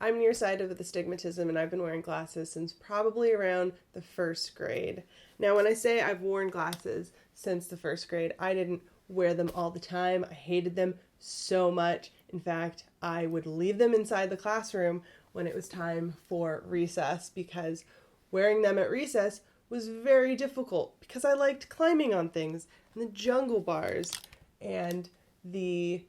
I'm nearsighted with astigmatism, and I've been wearing glasses since probably around the first grade. Now, when I say I've worn glasses since the first grade, I didn't wear them all the time. I hated them so much. In fact, I would leave them inside the classroom when it was time for recess because wearing them at recess was very difficult because I liked climbing on things and the jungle bars and the,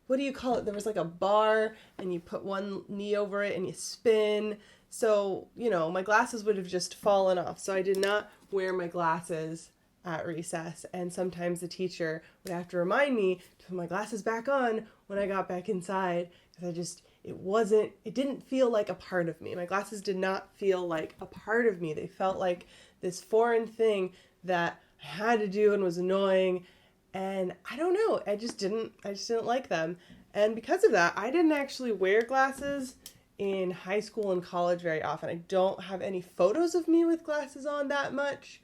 what do you call it? There was like a bar and you put one knee over it and you spin. So, my glasses would have just fallen off. So I did not wear my glasses at recess. And sometimes the teacher would have to remind me to put my glasses back on when I got back inside because it didn't feel like a part of me. My glasses did not feel like a part of me. They felt like this foreign thing that I had to do and was annoying. And I don't know, I just didn't like them. And because of that, I didn't actually wear glasses in high school and college very often. I don't have any photos of me with glasses on that much.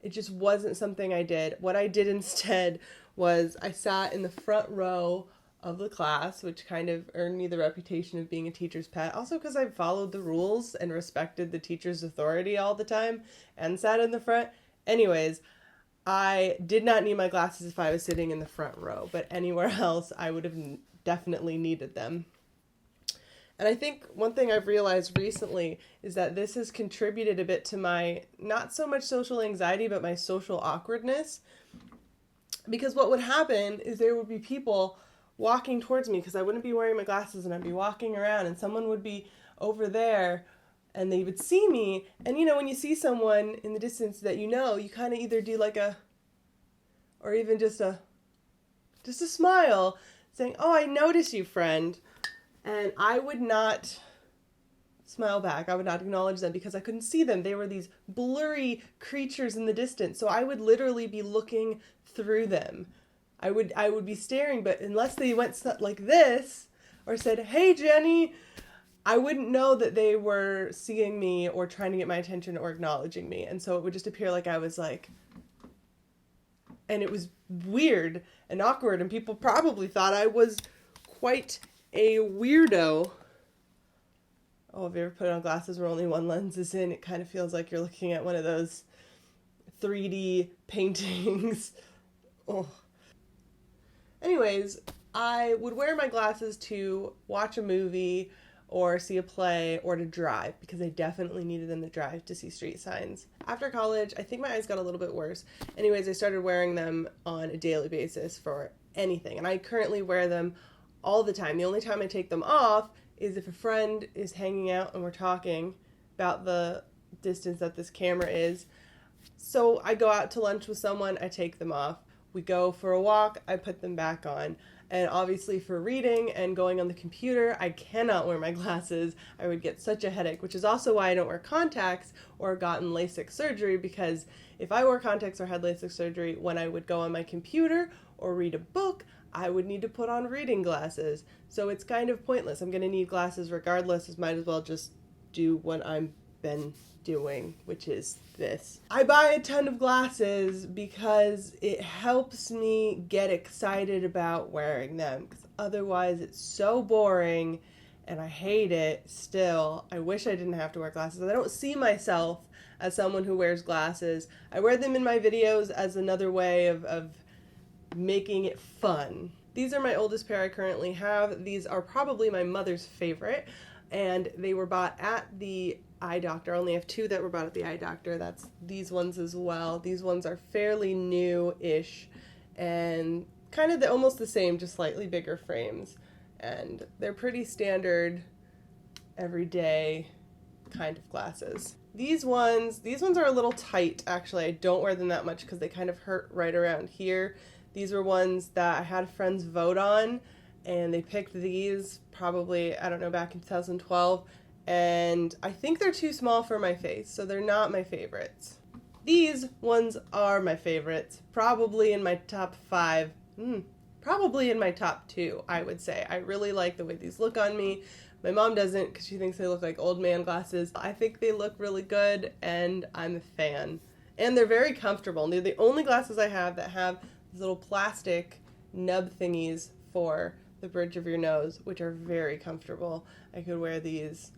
It just wasn't something I did. What I did instead was I sat in the front row of the class, which kind of earned me the reputation of being a teacher's pet. Also because I followed the rules and respected the teacher's authority all the time and sat in the front. Anyways, I did not need my glasses if I was sitting in the front row, but anywhere else I would have definitely needed them. And I think one thing I've realized recently is that this has contributed a bit to my, not so much social anxiety, but my social awkwardness. Because what would happen is there would be people walking towards me because I wouldn't be wearing my glasses and I'd be walking around and someone would be over there and they would see me. And when you see someone in the distance that you kind of either do like or even just a smile saying, "Oh, I notice you, friend." And I would not smile back. I would not acknowledge them because I couldn't see them. They were these blurry creatures in the distance. So I would literally be looking through them. I would be staring, but unless they went like this or said, "Hey, Jenny," I wouldn't know that they were seeing me or trying to get my attention or acknowledging me. And so it would just appear like I was and it was weird and awkward, and people probably thought I was quite a weirdo. Oh, have you ever put on glasses where only one lens is in? It kind of feels like you're looking at one of those 3D paintings. Oh. Anyways, I would wear my glasses to watch a movie or see a play or to drive because I definitely needed them to drive to see street signs. After college, I think my eyes got a little bit worse. Anyways, I started wearing them on a daily basis for anything, and I currently wear them all the time. The only time I take them off is if a friend is hanging out and we're talking about the distance that this camera is. So I go out to lunch with someone, I take them off. We go for a walk, I put them back on. And obviously for reading and going on the computer, I cannot wear my glasses. I would get such a headache, which is also why I don't wear contacts or gotten LASIK surgery, because if I wore contacts or had LASIK surgery, when I would go on my computer or read a book, I would need to put on reading glasses. So it's kind of pointless. I'm going to need glasses regardless. I might as well just do what I've been doing, which is this. I buy a ton of glasses because it helps me get excited about wearing them, because otherwise it's so boring and I hate it still. I wish I didn't have to wear glasses. I don't see myself as someone who wears glasses. I wear them in my videos as another way of making it fun. These are my oldest pair I currently have. These are probably my mother's favorite, and they were bought at the eye doctor. I only have two that were bought at the eye doctor. That's these ones as well. These ones are fairly new-ish and kind of almost the same, just slightly bigger frames. And they're pretty standard, everyday kind of glasses. These ones are a little tight, actually. I don't wear them that much because they kind of hurt right around here. These were ones that I had friends vote on, and they picked these probably, I don't know, back in 2012. And I think they're too small for my face, so they're not my favorites. These ones are my favorites, probably in my top 5, probably in my top 2, I would say. I really like the way these look on me. My mom doesn't because she thinks they look like old man glasses. I think they look really good, and I'm a fan. And they're very comfortable. They're the only glasses I have that have these little plastic nub thingies for the bridge of your nose, which are very comfortable. I could wear these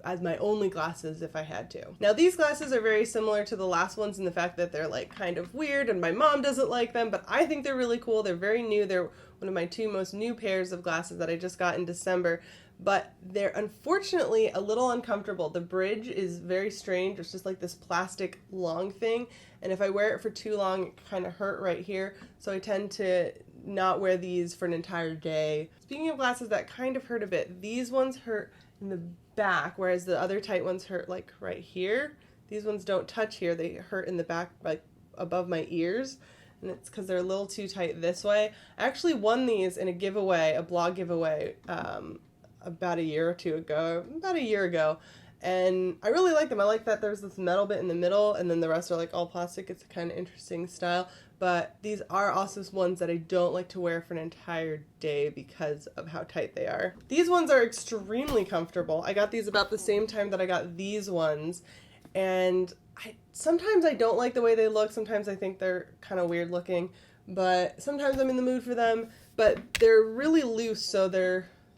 as my only glasses if I had to. Now these glasses are very similar to the last ones in the fact that they're like kind of weird and my mom doesn't like them, but I think they're really cool. They're very new. They're one of my 2 most new pairs of glasses that I just got in December, but they're unfortunately a little uncomfortable. The bridge is very strange. It's just like this plastic long thing, and if I wear it for too long, it kind of hurt right here, so I tend to not wear these for an entire day. Speaking of glasses that kind of hurt a bit, these ones hurt in the back, whereas the other tight ones hurt like right here. These ones don't touch here. They hurt in the back, like above my ears, and it's because they're a little too tight this way. I actually won these in a giveaway, a blog giveaway, about a year ago, and I really like them. I like that there's this metal bit in the middle, and then the rest are like all plastic. It's a kind of interesting style, but these are also ones that I don't like to wear for an entire day because of how tight they are. These ones are extremely comfortable. I got these about the same time that I got these ones, and sometimes I don't like the way they look. Sometimes I think they're kind of weird looking, but sometimes I'm in the mood for them. But they're really loose, so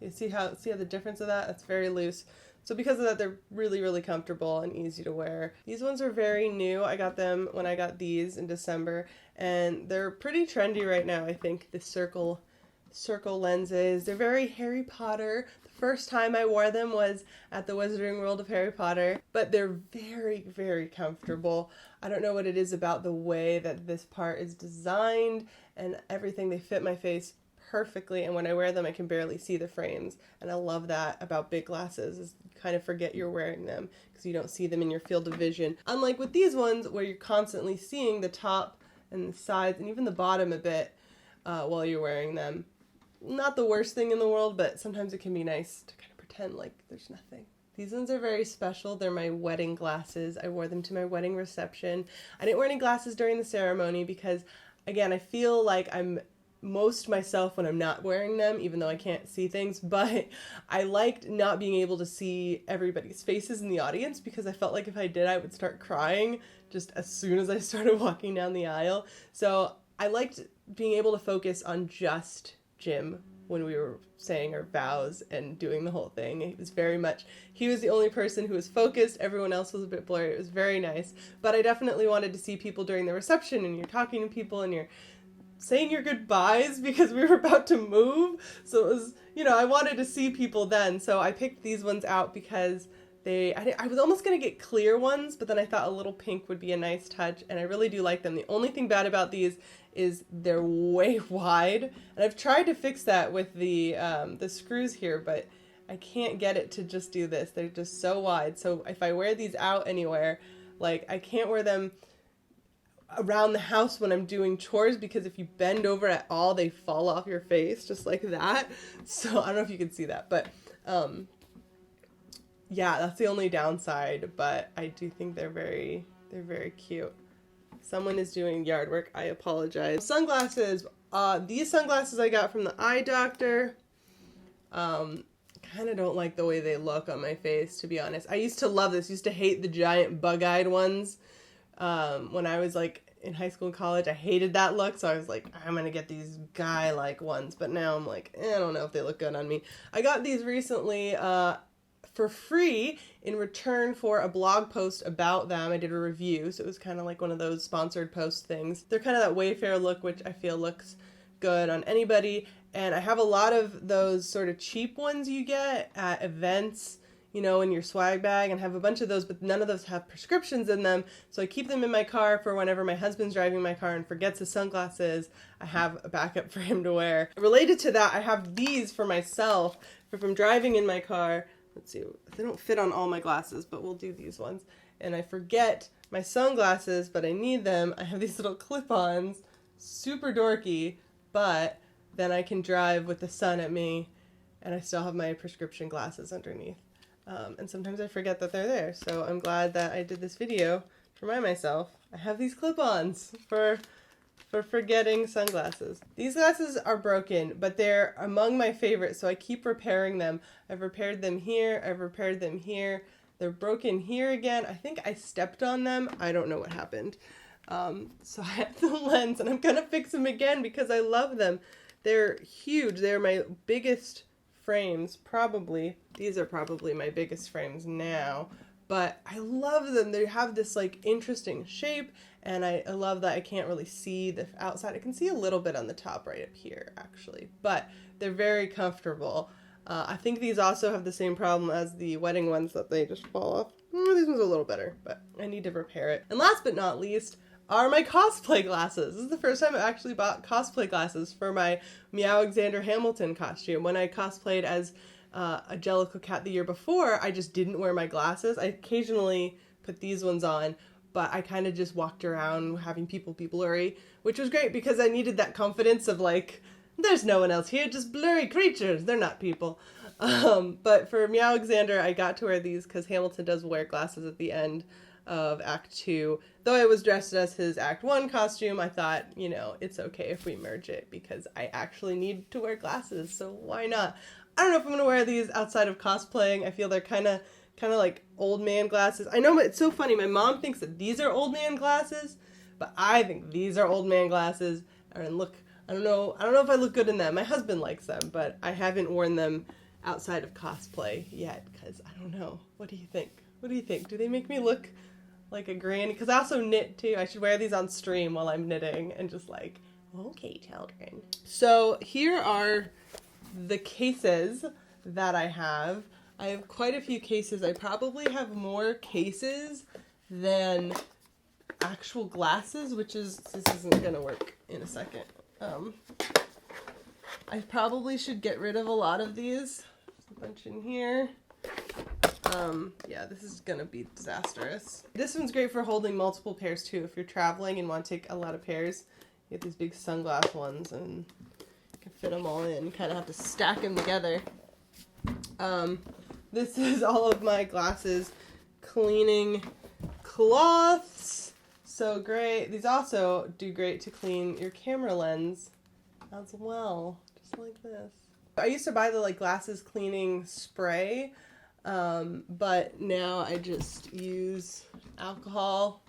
you see how the difference of that? It's very loose. So because of that, they're really, really comfortable and easy to wear. These ones are very new. I got them when I got these in December, and they're pretty trendy right now, I think, the circle lenses. They're very Harry Potter. The first time I wore them was at the Wizarding World of Harry Potter, but they're very, very comfortable. I don't know what it is about the way that this part is designed and everything. They fit my face perfectly, and when I wear them I can barely see the frames, and I love that about big glasses, is you kind of forget you're wearing them because you don't see them in your field of vision, unlike with these ones where you're constantly seeing the top and the sides and even the bottom a bit while you're wearing them. Not the worst thing in the world, but sometimes it can be nice to kind of pretend like there's nothing. These ones are very special. They're my wedding glasses. I wore them to my wedding reception. I didn't wear any glasses during the ceremony because, again, I feel like I'm most myself when I'm not wearing them, even though I can't see things, but I liked not being able to see everybody's faces in the audience because I felt like if I did, I would start crying just as soon as I started walking down the aisle. So I liked being able to focus on just Jim when we were saying our vows and doing the whole thing. He was the only person who was focused. Everyone else was a bit blurry. It was very nice, but I definitely wanted to see people during the reception, and you're talking to people and you're saying your goodbyes because we were about to move. So it was, I wanted to see people then. So I picked these ones out because I was almost going to get clear ones, but then I thought a little pink would be a nice touch, and I really do like them. The only thing bad about these is they're way wide, and I've tried to fix that with the screws here, but I can't get it to just do this. They're just so wide. So if I wear these out anywhere, like I can't wear them around the house when I'm doing chores because if you bend over at all, they fall off your face just like that. So I don't know if you can see that, but yeah, that's the only downside, but I do think they're very cute. Someone is doing yard work. I apologize. Sunglasses. These sunglasses I got from the eye doctor. Kind of don't like the way they look on my face, to be honest. I used to love this. Used to hate the giant bug-eyed ones. When I was like in high school and college, I hated that look, so I was like, I'm gonna get these guy-like ones, but now I'm like, I don't know if they look good on me. I got these recently for free in return for a blog post about them. I did a review, so it was kind of like one of those sponsored post things. They're kind of that Wayfair look, which I feel looks good on anybody, and I have a lot of those sort of cheap ones you get at events, in your swag bag, and have a bunch of those, but none of those have prescriptions in them, so I keep them in my car for whenever my husband's driving my car and forgets his sunglasses. I have a backup for him to wear. Related to that, I have these for myself, for if I'm driving in my car. Let's see, they don't fit on all my glasses, but we'll do these ones. And I forget my sunglasses, but I need them. I have these little clip-ons, super dorky, but then I can drive with the sun at me, and I still have my prescription glasses underneath. And sometimes I forget that they're there, so I'm glad that I did this video to remind myself. I have these clip-ons for forgetting sunglasses. These glasses are broken, but they're among my favorites, so I keep repairing them. I've repaired them here, I've repaired them here. They're broken here again. I think I stepped on them. I don't know what happened. So I have the lens, and I'm gonna fix them again because I love them. They're huge. They're my biggest frames, probably. These are probably my biggest frames now. But I love them. They have this like interesting shape, and I love that I can't really see the outside. I can see a little bit on the top right up here, actually. But they're very comfortable. I think these also have the same problem as the wedding ones, that they just fall off. This one's a little better, but I need to repair it. And last but not least are my cosplay glasses. This is the first time I've actually bought cosplay glasses for my Meow Hamilton costume. When I cosplayed as a Jellicle Cat the year before, I just didn't wear my glasses. I occasionally put these ones on, but I kind of just walked around having people be blurry, which was great because I needed that confidence of like, there's no one else here, just blurry creatures. They're not people. But for Meow I got to wear these because Hamilton does wear glasses at the end of Act 2. Though I was dressed as his Act 1 costume, I thought, you know, it's okay if we merge it because I actually need to wear glasses, so why not? I don't know if I'm going to wear these outside of cosplaying. I feel they're kind of like old man glasses. I know it's so funny. My mom thinks that these are old man glasses, but I think these are old man glasses. And look, I don't know if I look good in them. My husband likes them, but I haven't worn them outside of cosplay yet because I don't know. What do you think? What do you think? Do they make me look like a granny? Because I also knit too. I should wear these on stream while I'm knitting and just like, okay, children. So here are the cases that I have. I have quite a few cases. I probably have more cases than actual glasses, which is, this isn't gonna work in a second. I probably should get rid of a lot of these. There's a bunch in here. Yeah, this is gonna be disastrous. This one's great for holding multiple pairs too. If you're traveling and want to take a lot of pairs, you get these big sunglass ones and you can fit them all in. You kind of have to stack them together. This is all of my glasses cleaning cloths. So great. These also do great to clean your camera lens as well, just like this. I used to buy the like glasses cleaning spray, but now I just use alcohol.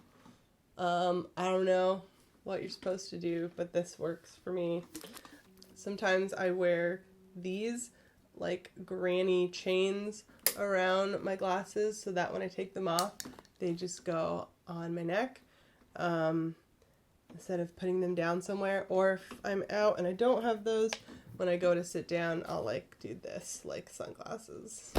I don't know what you're supposed to do, but this works for me. Sometimes I wear these like granny chains around my glasses so that when I take them off, they just go on my neck. Instead of putting them down somewhere, or if I'm out and I don't have those, when I go to sit down, I'll like do this, like sunglasses.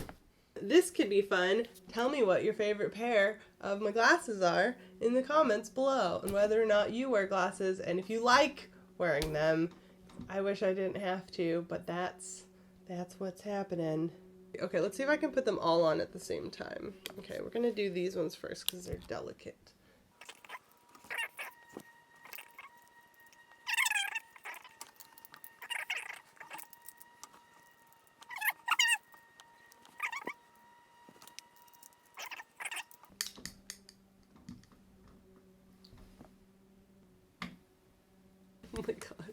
This could be fun. Tell me what your favorite pair of my glasses are in the comments below, and whether or not you wear glasses, and if you like wearing them. I wish I didn't have to, but that's what's happening. Okay, let's see if I can put them all on at the same time. Okay, we're gonna do these ones first because they're delicate. Oh my god.